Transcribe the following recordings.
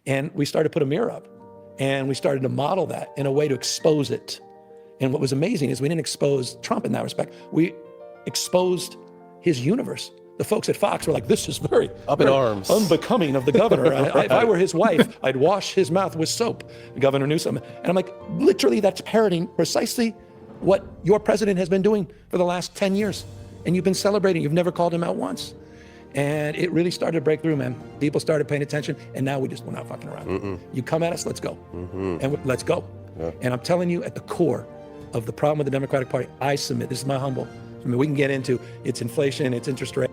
And we started to put a mirror up and we started to model that in a way to expose it. And what was amazing is we didn't expose Trump in that respect. We exposed his universe. The folks at Fox were like, this is very up in arms, unbecoming of the governor. If I were his wife, I'd wash his mouth with soap, Governor Newsom. And I'm like, literally, that's parroting precisely what your president has been doing for the last 10 years. And you've been celebrating. You've never called him out once. And it really started to break through, man. People started paying attention, and now we're not fucking around. You come at us, let's go. And let's go. Yeah. And I'm telling you, at the core of the problem with the Democratic Party, I submit, this is my humble, I mean, we can get into its inflation, its interest rate.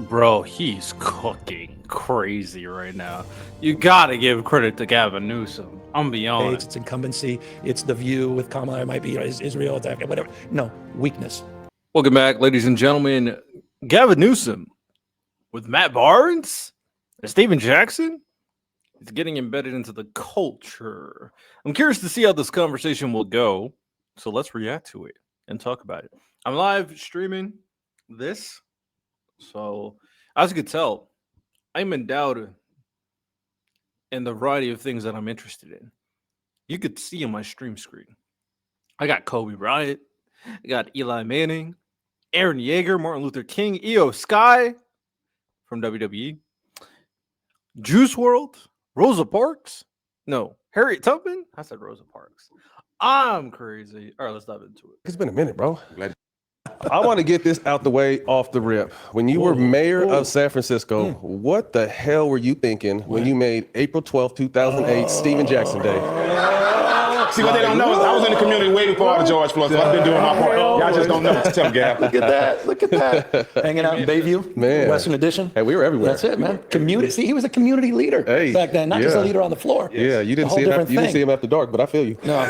Bro, he's cooking crazy right now. You gotta give credit to Gavin Newsom. I'm beyond. It's incumbency. It's the view with Kamala. It might be Israel, whatever. No, weakness. Welcome back, ladies and gentlemen. Gavin Newsom with Matt Barnes and Steven Jackson is getting embedded into the culture. I'm curious to see how this conversation will go. So let's react to it and talk about it. I'm live streaming this. So as you can tell, I'm endowed in the variety of things that I'm interested in. You could see on my stream screen. I got Kobe Bryant. I got Eli Manning, Aaron Yeager, Martin Luther King, Io Sky from WWE, Juice WRLD, Rosa Parks. No, Harriet Tubman. I said Rosa Parks. I'm crazy. All right, let's dive into it. It's been a minute, bro. I want to get this out the way off the rip. When you were mayor of San Francisco, what the hell were you thinking when you made April 12th, 2008, Steven Jackson Day? See, what they don't know is I was in the community waiting for all the George Floyd, so I've been doing my part. Y'all just don't know. Tell them, Gav. Look at that. Look at that. Hanging out in Bayview, man. Western Addition. Hey, we were everywhere. That's it, man. Community. See, he was a community leader back then, not just a leader on the floor. Yeah, you didn't see him. You didn't see him after dark, but I feel you. No.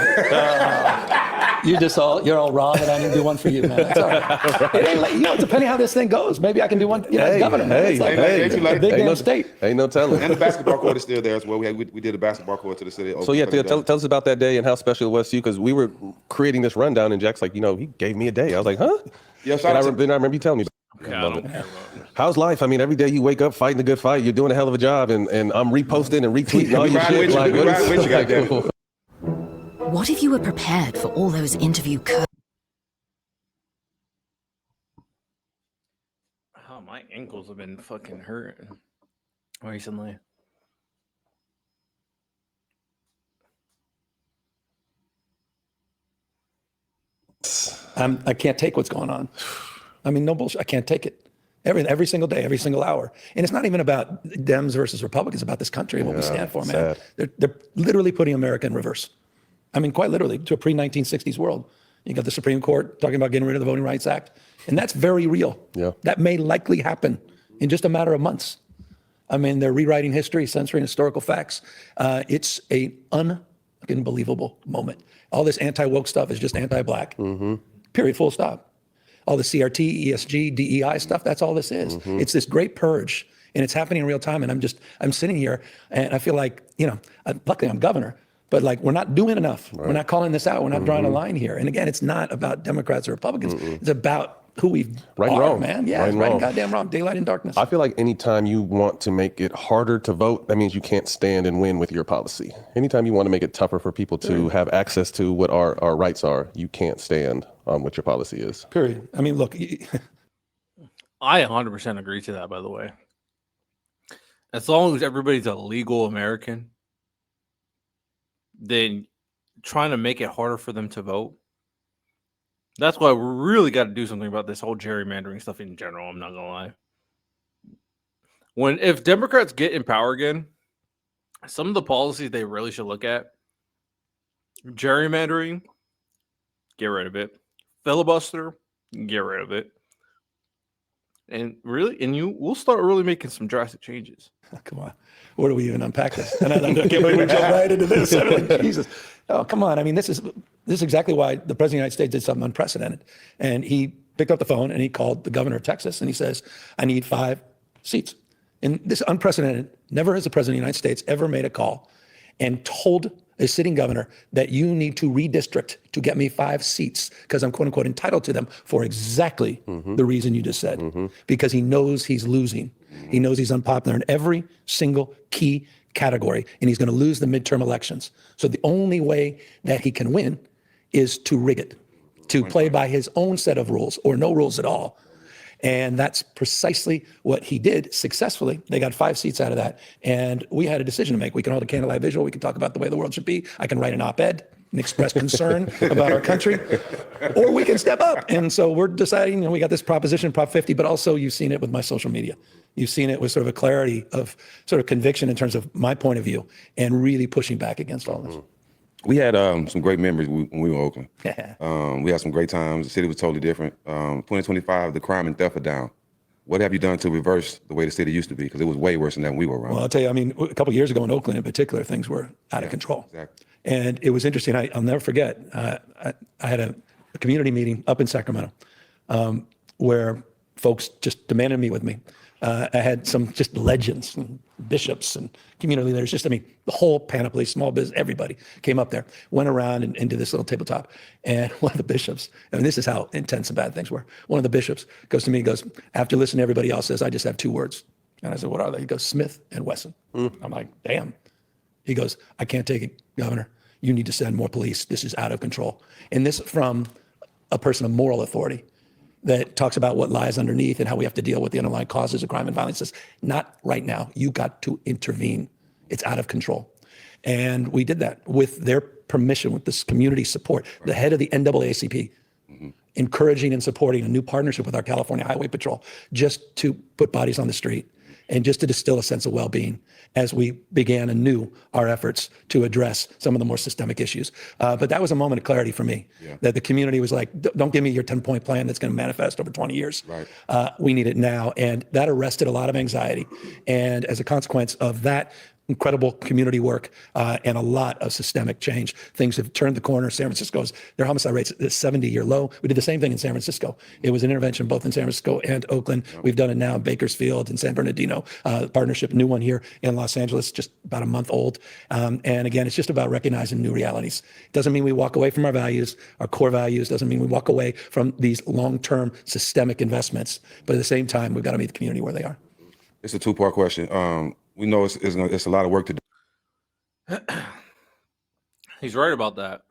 You're all raw, but I didn't do one for you, man. That's all right. It ain't like, depending how this thing goes, maybe I can do one. As governor, man. It's like a big damn state. Ain't no telling. And the basketball court is still there as well. We did a basketball court to the city. So yeah, tell us about that day and how special it was to you, because we were creating this rundown, and Jack's like, he gave me a day. I was like, huh? Yeah. Then I remember you telling me. Okay, I don't care about it. How's life? I mean, every day you wake up fighting a good fight. You're doing a hell of a job, and I'm reposting and retweeting all your shit. Like, what if you were prepared for all those interview My ankles have been fucking hurting recently. I can't take what's going on. I mean, no bullshit. I can't take it. Every single day, every single hour. And it's not even about Dems versus Republicans, it's about this country and what we stand for, man. They're literally putting America in reverse. I mean, quite literally, to a pre-1960s world. You got the Supreme Court talking about getting rid of the Voting Rights Act. And that's very real. Yeah. That may likely happen in just a matter of months. I mean, they're rewriting history, censoring historical facts. It's an unbelievable moment. All this anti-woke stuff is just anti-black. Period, full stop. All the CRT, ESG, DEI stuff, that's all this is. It's this great purge, and it's happening in real time. And I'm sitting here, and I feel like, luckily I'm governor, but like, we're not doing enough. Right. We're not calling this out. We're not drawing a line here. And again, it's not about Democrats or Republicans. It's about who we are, man. Yeah, right and goddamn wrong. Daylight and darkness. I feel like anytime you want to make it harder to vote, that means you can't stand and win with your policy. Anytime you want to make it tougher for people to have access to what our rights are, you can't stand what your policy is. Period. I mean, look. I 100% agree to that, by the way. As long as everybody's a legal American, then trying to make it harder for them to vote. That's why we really got to do something about this whole gerrymandering stuff in general. I'm not gonna lie. If Democrats get in power again, some of the policies they really should look at: gerrymandering, get rid of it; filibuster, get rid of it, and we'll start really making some drastic changes. Come on, where do we even unpack this? And I can't believe we jump right into this. I mean, like, Jesus, oh come on! I mean, this is exactly why the president of the United States did something unprecedented. And he picked up the phone and he called the governor of Texas and he says, "I need 5 seats." And this unprecedented. Never has the president of the United States ever made a call and told a sitting governor that you need to redistrict to get me 5 seats because I'm quote unquote entitled to them for exactly the reason you just said. Because he knows he's losing. He knows he's unpopular in every single key category, and he's going to lose the midterm elections. So the only way that he can win is to rig it, to play by his own set of rules or no rules at all. And that's precisely what he did successfully. They got 5 seats out of that. And we had a decision to make. We can hold a candlelight vigil. We can talk about the way the world should be. I can write an op-ed and express concern about our country, or we can step up. And so we're deciding, we got this proposition, Prop 50, but also you've seen it with my social media. You've seen it with sort of a clarity of sort of conviction in terms of my point of view and really pushing back against all this. We had some great memories when we were in Oakland. We had some great times. The city was totally different. 2025, the crime and theft are down. What have you done to reverse the way the city used to be? Because it was way worse than that when we were around. Well, I'll tell you, a couple of years ago in Oakland in particular, things were out of control. Exactly. And it was interesting. I'll never forget. I had a community meeting up in Sacramento where folks just demanded to meet with me. I had some just legends and bishops and community leaders, the whole panoply, small business, everybody came up there, went around and into this little tabletop. And one of the bishops, this is how intense and bad things were. One of the bishops goes to me, after listening to everybody else, says, I just have 2 words. And I said, what are they? He goes, Smith and Wesson. I'm like, damn. He goes, I can't take it, Governor. You need to send more police. This is out of control. And this from a person of moral authority that talks about what lies underneath and how we have to deal with the underlying causes of crime and violence. Says, not right now. You got to intervene. It's out of control. And we did that with their permission, with this community support. The head of the NAACP encouraging and supporting a new partnership with our California Highway Patrol just to put bodies on the street and just to distill a sense of well-being as we began anew our efforts to address some of the more systemic issues. But that was a moment of clarity for me, that the community was like, don't give me your 10-point plan that's going to manifest over 20 years. Right. We need it now. And that arrested a lot of anxiety. And as a consequence of that incredible community work and a lot of systemic change, things have turned the corner. San Francisco's, their homicide rate's at a 70-year low. We did the same thing in San Francisco. It was an intervention both in San Francisco and Oakland. We've done it now in Bakersfield and San Bernardino, partnership, new one here in Los Angeles, just about a month old. And again, it's just about recognizing new realities. It doesn't mean we walk away from our values, our core values, doesn't mean we walk away from these long-term systemic investments. But at the same time, we've got to meet the community where they are. It's a 2-part question. We know it's a lot of work to do. He's right about that.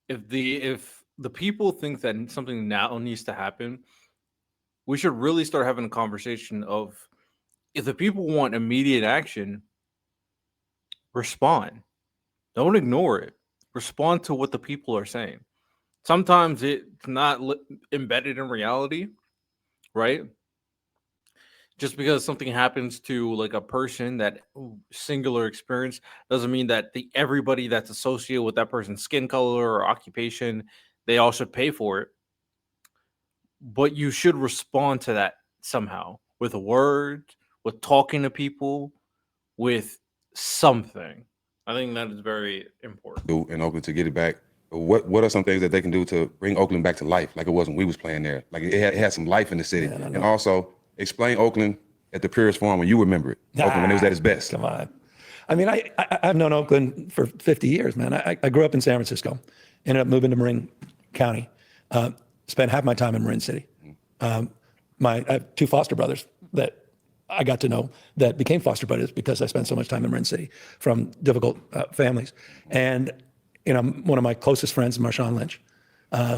If the people think that something now needs to happen, we should really start having a conversation of, if the people want immediate action, respond. Don't ignore it. Respond to what the people are saying. Sometimes it's not embedded in reality, right? Just because something happens to like a person, that singular experience, doesn't mean that everybody that's associated with that person's skin color or occupation, they all should pay for it. But you should respond to that somehow, with a word, with talking to people, with something. I think that is very important. In Oakland to get it back. What are some things that they can do to bring Oakland back to life, like it was when we was playing there? Like it had some life in the city. And also explain Oakland at the purest form when you remember it. Oakland when it was at its best. Come on. I've known Oakland for 50 years, man. I grew up in San Francisco, ended up moving to Marin County, spent half my time in Marin City. I have 2 foster brothers that I got to know that became foster brothers because I spent so much time in Marin City from difficult families. And one of my closest friends, Marshawn Lynch,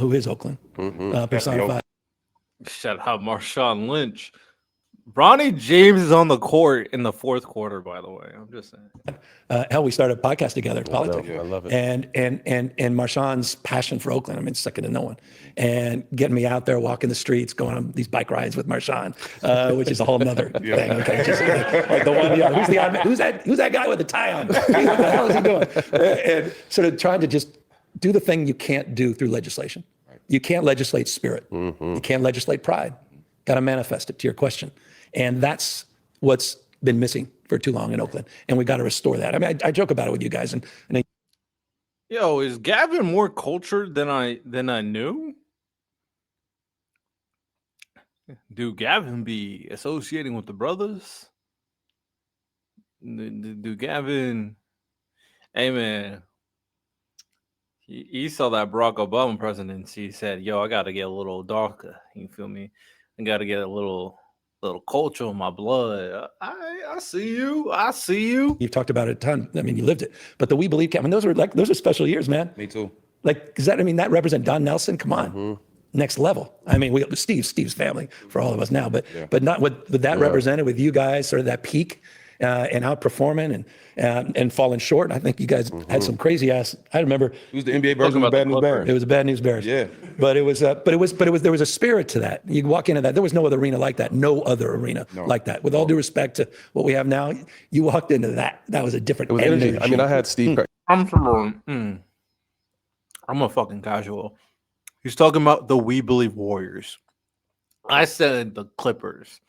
who is Oakland personified. Shout out Marshawn Lynch. Bronny James is on the court in the 4th quarter, by the way. I'm just saying. Hell, we started a podcast together, Politics. I love it. And Marshawn's passion for Oakland, it's second to no one. And getting me out there, walking the streets, going on these bike rides with Marshawn, which is a whole nother thing. Okay, just like the one, who's that guy with the tie on? What the hell is he doing? And sort of trying to just do the thing you can't do through legislation. You can't legislate spirit. You can't legislate pride. Got to manifest it, to your question. And that's what's been missing for too long in Oakland. And we got to restore that. I joke about it with you guys. And Yo, is Gavin more cultured than I knew? Do Gavin be associating with the brothers? Do Gavin... Hey, man. He saw that Barack Obama presidency. He said, yo, I got to get a little darker. You feel me? I got to get a little little culture in my blood. I see you. I see you. You've talked about it a ton. I mean, you lived it. But the We Believe camp, I mean, those are special years, man. Me too. Like, that represent Don Nelson? Come on. Next level. I mean, Steve's family for all of us now, but not what that represented with you guys, sort of that peak and outperforming and falling short. I think you guys had some crazy ass. I remember It was the NBA version of Bad News Bears. it was a Bad News Bears. Yeah. But there was a spirit to that. You walk into that. There was no other arena like that. No other arena like that. With all due respect to what we have now, you walked into that. That was a different It was energy. I mean, I had Steve. I'm a fucking casual. He's talking about the We Believe Warriors. I said the Clippers.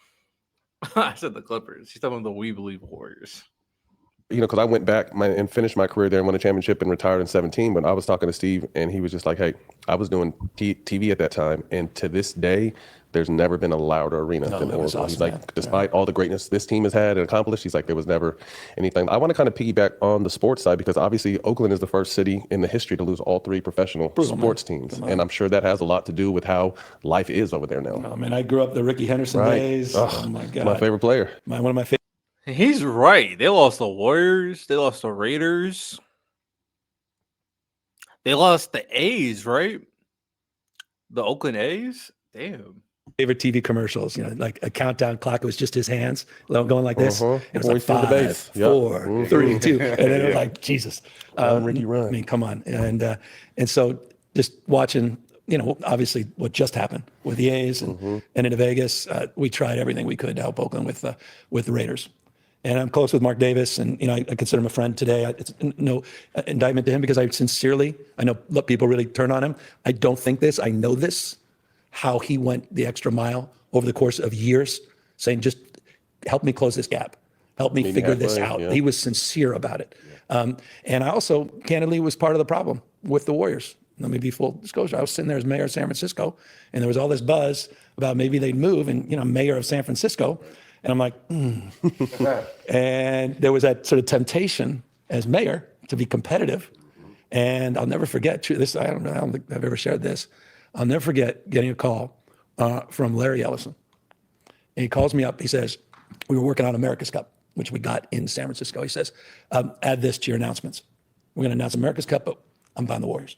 I said the Clippers. He's talking about the We Believe Warriors. Because I went back and finished my career there and won a championship and retired in 2017. But I was talking to Steve, and he was just like, hey, I was doing TV at that time. And to this day, there's never been a louder arena than Oracle. Awesome, he's like, man. despite all the greatness this team has had and accomplished, he's like, there was never anything. I want to kind of piggyback on the sports side because obviously Oakland is the first city in the history to lose all 3 professional sports teams. And I'm sure that has a lot to do with how life is over there now. I mean, I grew up the Ricky Henderson days. Oh my God. My favorite player. One of my favorite. He's right. They lost the Warriors. They lost the Raiders. They lost the A's, right? The Oakland A's? Damn. Favorite TV commercials, like a countdown clock. It was just his hands going like this. It was Going like through the 5, base. Yep. 4, 3, 2, and then it was like Jesus. Ricky, run. I mean, come on, and so just watching, obviously what just happened with the A's and into Vegas. We tried everything we could to help Oakland with the Raiders. And I'm close with Mark Davis, and I consider him a friend today. It's no indictment to him because I know people really turn on him. I don't think this. I know this. How he went the extra mile over the course of years, saying, just help me close this gap. Help me figure this out. Yeah. He was sincere about it. And I also, candidly, was part of the problem with the Warriors. Let me be full disclosure. I was sitting there as mayor of San Francisco, and there was all this buzz about maybe they'd move, and, mayor of San Francisco. And I'm like, And there was that sort of temptation as mayor to be competitive. And I'll never forget this. I don't think I've ever shared this. I'll never forget getting a call from Larry Ellison. And he calls me up. He says, we were working on America's Cup, which we got in San Francisco. He says, add this to your announcements. We're going to announce America's Cup, but I'm buying the Warriors.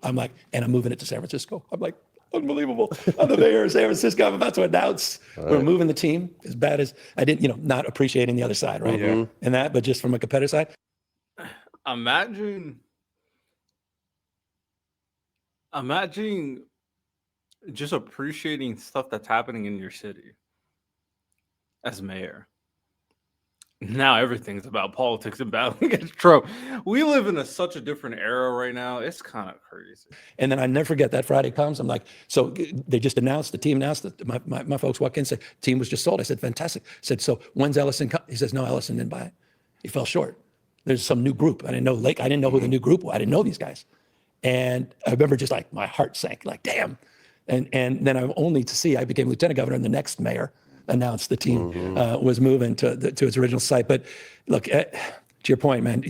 I'm like, and I'm moving it to San Francisco. I'm like, unbelievable. I'm the mayor of San Francisco. I'm about to announce we're moving the team. As bad as I didn't, not appreciating the other side, right? And that, but just from a competitive side. Imagine just appreciating stuff that's happening in your city as mayor. Now everything's about politics and battling against Trump. We live in such a different era right now. It's kind of crazy. And then I never forget that Friday comes. I'm like, so they just announced, the team announced that my folks walk in and say, team was just sold. I said, fantastic. I said, so when's Ellison come? He says, no, Ellison didn't buy it. He fell short. There's some new group. I didn't know Lake. I didn't know who the new group was. I didn't know these guys. And I remember just like my heart sank, like, damn. And then I'm only to see, I became lieutenant governor and the next mayor announced the team was moving to its original site. But look, to your point, man,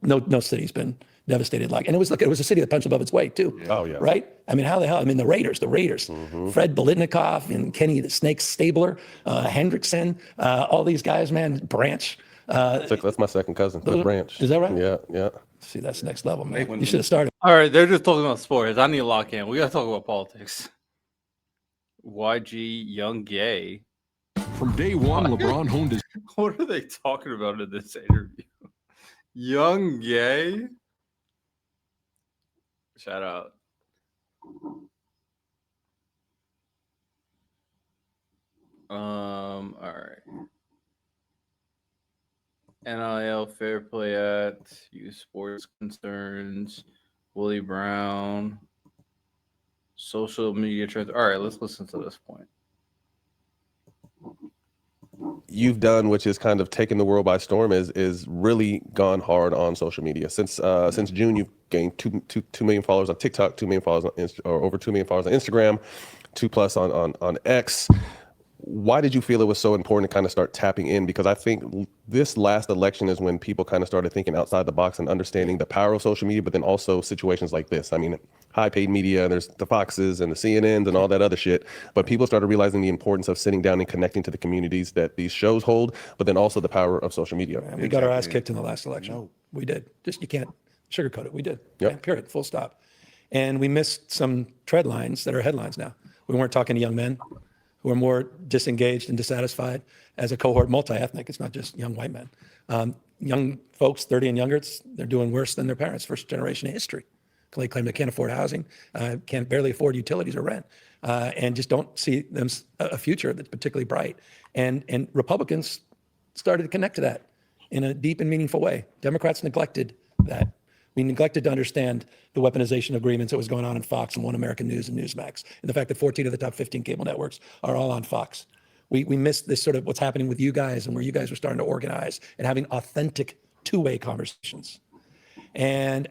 no city's been devastated like, and it was a city that punched above its weight too. Oh yeah. Right? I mean, how the hell? I mean, the Raiders, Fred Biletnikoff and Kenny the Snake Stabler, Hendrickson, all these guys, man, Branch. That's my second cousin, Branch. Is that right? Yeah. See, that's next level, man. You should have started. All right, they're just talking about sports. I need to lock in. We got to talk about politics. YG Young Gay. From day one, LeBron honed his. What are they talking about in this interview? Young Gay? Shout out. All right. NIL Fair Play Act, Youth Sports Concerns, Willie Brown, social media trends. All right, let's listen to this point. You've done, which is kind of taken the world by storm, is really gone hard on social media. Since June, you've gained 2 million followers on TikTok, 2 million followers on or over 2 million followers on Instagram, 2+ on X. Why did you feel it was so important to kind of start tapping in? Because I think this last election is when people kind of started thinking outside the box and understanding the power of social media, but then also situations like this. I mean, high paid media, there's the Foxes and the CNNs and all that other shit. But people started realizing the importance of sitting down and connecting to the communities that these shows hold, but then also the power of social media. And we got our ass kicked in the last election. We did. Just, you can't sugarcoat it. We did. Yep. Yeah, period. Full stop. And we missed some tread lines that are headlines now. We weren't talking to young men who are more disengaged and dissatisfied as a cohort, multi-ethnic. It's not just young white men. Young folks, 30 and younger, they're doing worse than their parents, first generation in history. They claim they can't afford housing, can't barely afford utilities or rent, and just don't see them a future that's particularly bright. And Republicans started to connect to that in a deep and meaningful way. Democrats neglected that. We neglected to understand the weaponization agreements that was going on in Fox and One American News and Newsmax, and the fact that 14 of the top 15 cable networks are all on Fox. We missed this sort of what's happening with you guys and where you guys are starting to organize and having authentic two-way conversations. And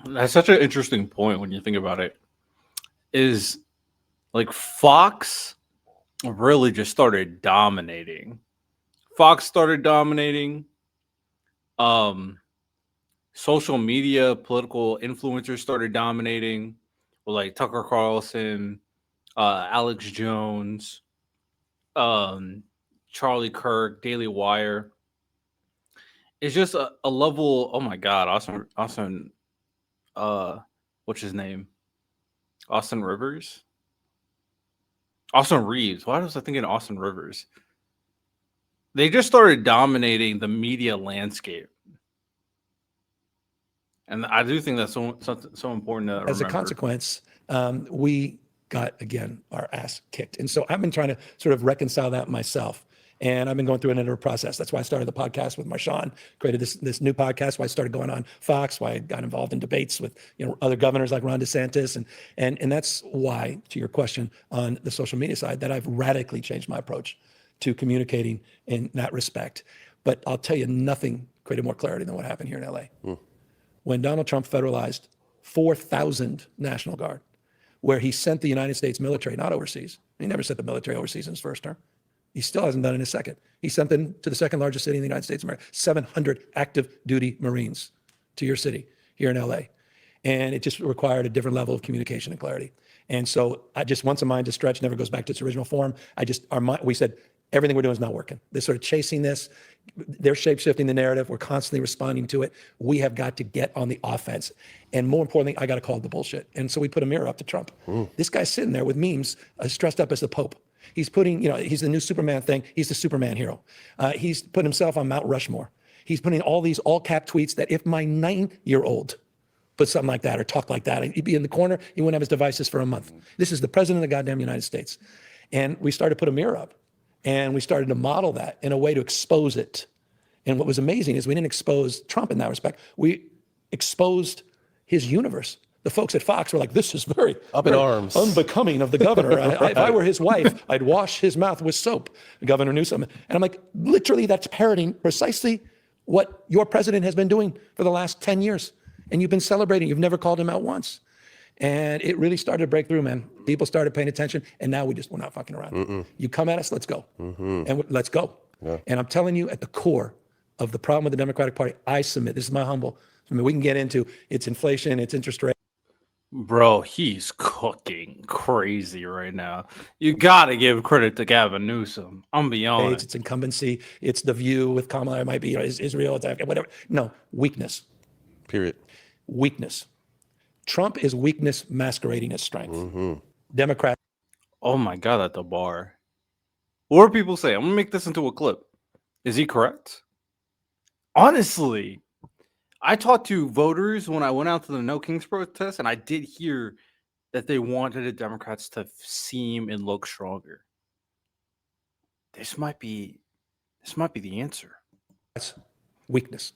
that's such an interesting point when you think about it. Is like Fox really just started dominating. Fox started dominating. Social media, political influencers started dominating, with like Tucker Carlson, Alex Jones, Charlie Kirk, Daily Wire. It's just a level. Oh my God, Austin, what's his name? Austin Rivers? Austin Reeves. Why was I thinking Austin Rivers? They just started dominating the media landscape. And I do think that's so important to remember. As a consequence, we got, again, our ass kicked. And so I've been trying to sort of reconcile that myself. And I've been going through an iterative process. That's why I started the podcast with Marshawn, created this new podcast, why I started going on Fox, why I got involved in debates with other governors like Ron DeSantis. And that's why, to your question on the social media side, that I've radically changed my approach to communicating in that respect. But I'll tell you, nothing created more clarity than what happened here in LA. When Donald Trump federalized 4,000 National Guard, where he sent the United States military, not overseas. He never sent the military overseas in his first term. He still hasn't done it in his second. He sent them to the second largest city in the United States of America, 700 active duty Marines to your city here in LA. And it just required a different level of communication and clarity. And so once a mind is stretched, never goes back to its original form. We said, everything we're doing is not working. They're sort of chasing this. They're shape-shifting the narrative. We're constantly responding to it. We have got to get on the offense. And more importantly, I got to call the bullshit. And so we put a mirror up to Trump. This guy's sitting there with memes, dressed up as the Pope. He's putting, he's the new Superman thing. He's the Superman hero. He's put himself on Mount Rushmore. He's putting all these all-cap tweets that if my 9-year-old put something like that or talked like that, he'd be in the corner. He wouldn't have his devices for a month. This is the president of the goddamn United States. And we started to put a mirror up. And we started to model that in a way to expose it. And what was amazing is we didn't expose Trump in that respect. We exposed his universe. The folks at Fox were like, this is very up in arms, unbecoming of the governor. If I were his wife, I'd wash his mouth with soap, Governor Newsom. And I'm like, literally, that's parroting precisely what your president has been doing for the last 10 years. And you've been celebrating. You've never called him out once. And it really started to break through, man. People started paying attention, and now we're not fucking around. You come at us, let's go. And let's go. Yeah. And I'm telling you, at the core of the problem with the Democratic Party, I submit, this is my humble, we can get into its inflation, its interest rate. Bro, he's cooking crazy right now. You got to give credit to Gavin Newsom. I'm beyond It's incumbency. It's the view with Kamala. It might be Israel, it's whatever. No, weakness. Period. Weakness. Trump is weakness masquerading as strength. Democrat. Oh my God, at the bar. What are people saying? I'm going to make this into a clip. Is he correct? Honestly, I talked to voters when I went out to the No Kings protest, and I did hear that they wanted the Democrats to seem and look stronger. This might be the answer. That's weakness.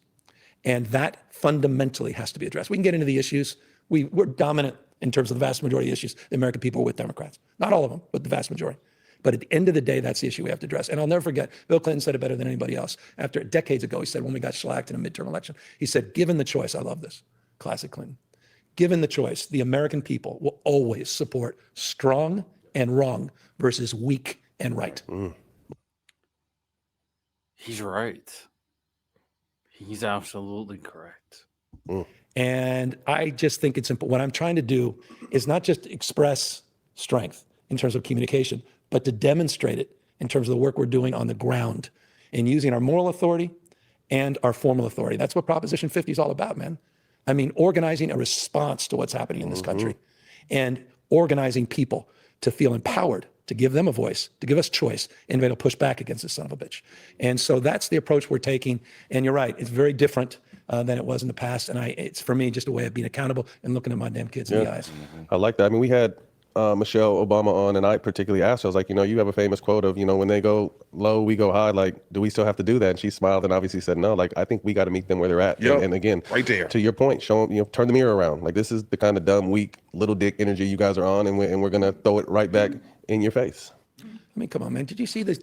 And that fundamentally has to be addressed. We can get into the issues. We're dominant in terms of the vast majority of issues. The American people are with Democrats. Not all of them, but the vast majority. But at the end of the day, that's the issue we have to address. And I'll never forget, Bill Clinton said it better than anybody else. After decades ago, he said, when we got shellacked in a midterm election, he said, given the choice, I love this, classic Clinton. Given the choice, the American people will always support strong and wrong versus weak and right. He's right. He's absolutely correct. And I just think it's important. What I'm trying to do is not just express strength in terms of communication, but to demonstrate it in terms of the work we're doing on the ground and using our moral authority and our formal authority. That's what Proposition 50 is all about, man. I mean, organizing a response to what's happening in this country and organizing people to feel empowered, to give them a voice, to give us choice, and be able to push back against this son of a bitch. And so that's the approach we're taking. And you're right, it's very different than it was in the past. And it's, for me, just a way of being accountable and looking at my damn kids in the eyes. I like that. I mean, we had Michelle Obama on, and I particularly asked her, I was like, you have a famous quote of, when they go low, we go high. Like, do we still have to do that? And she smiled and obviously said, no, like, I think we got to meet them where they're at. And again, right there. To your point, show them, turn the mirror around. Like, this is the kind of dumb, weak, little dick energy you guys are on, and we're going to throw it right back in your face. I mean, come on, man. Did you see this?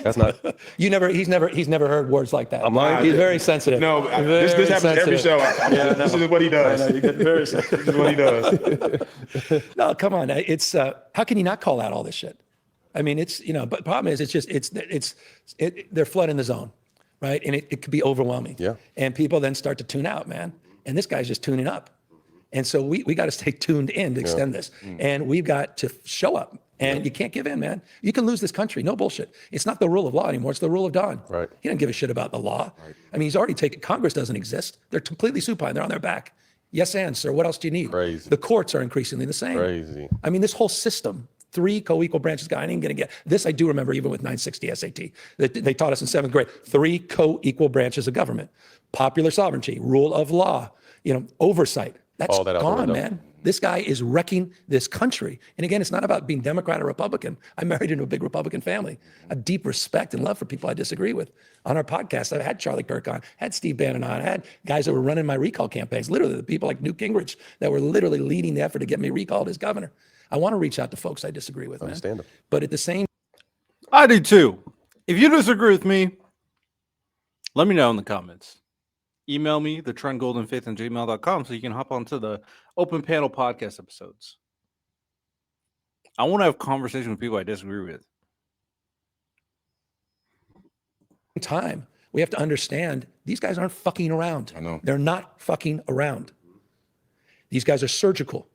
That's not. He's never heard words like that. I'm lying. He's very sensitive. No, this happens every show. This is what he does. I know, you get very sensitive. This is what he does. No, come on. It's how can you not call out all this shit? I mean, it's but the problem is they're flooding the zone, right? And it could be overwhelming. Yeah. And people then start to tune out, man. And this guy's just tuning up. And so we got to stay tuned in to extend this. And we've got to show up. And you can't give in, man. You can lose this country. No bullshit. It's not the rule of law anymore. It's the rule of Don. Right. He doesn't give a shit about the law. Right. I mean, he's already taken, Congress doesn't exist. They're completely supine. They're on their back. Yes, and sir, what else do you need? Crazy. The courts are increasingly the same. Crazy. I mean, this whole system, 3 co-equal branches, guy, I ain't going to get this. I do remember even with 960 SAT, they taught us in 7th grade, 3 co-equal branches of government, popular sovereignty, rule of law, oversight. That's All that out the gone, window. man. This guy is wrecking this country. And again, it's not about being Democrat or Republican. I married into a big Republican family. A deep respect and love for people I disagree with. On our podcast, I've had Charlie Kirk on, had Steve Bannon on, I had guys that were running my recall campaigns, literally the people like Newt Gingrich that were literally leading the effort to get me recalled as governor. I want to reach out to folks I disagree with, man. Understandable. But at the same I do too. If you disagree with me, let me know in the comments. Email me, thetrendgoldenfaith@gmail.com, so you can hop onto the open panel podcast episodes. I want to have conversation with people I disagree with. time, we have to understand these guys aren't fucking around. I know. They're not fucking around. These guys are surgical.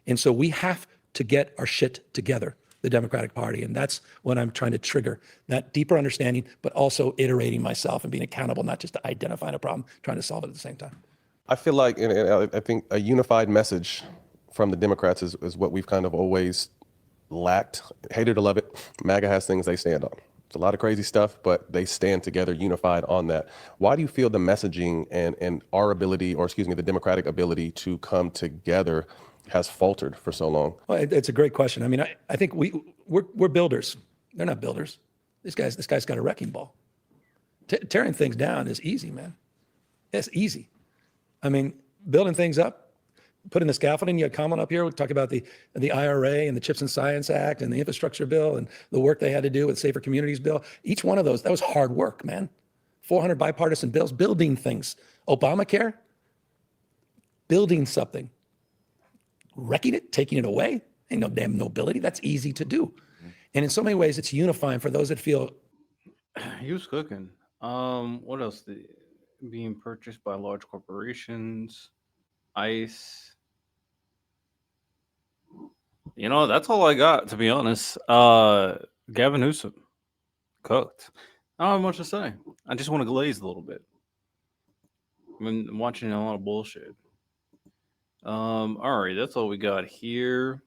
And so we have to get our shit together, the Democratic Party. And that's what I'm trying to trigger, that deeper understanding, but also iterating myself and being accountable, not just to identifying a problem, trying to solve it at the same time. I feel like, and I think a unified message from the Democrats is what we've kind of always lacked. Hate it or love it, MAGA has things they stand on. It's a lot of crazy stuff, but they stand together, unified on that. Why do you feel the messaging and our ability, or excuse me, the Democratic ability to come together has faltered for so long? Well, it's a great question. I mean, I think we're builders. They're not builders. This guy's got a wrecking ball. Tearing things down is easy, man. It's easy. I mean, building things up, putting the scaffolding. You had Kamala up here. We talk about the IRA and the Chips and Science Act and the infrastructure bill and the work they had to do with Safer Communities bill. Each one of those, that was hard work, man. 400 bipartisan bills, building things. Obamacare, building something. Wrecking it, taking it away, ain't no damn nobility. That's easy to do. And in so many ways, it's unifying for those that feel. He was cooking. What else? Being purchased by large corporations, ICE. You know, that's all I got, to be honest. Gavin Newsom, cooked. I don't have much to say. I just want to glaze a little bit. I've been watching a lot of bullshit. All right, that's all we got here.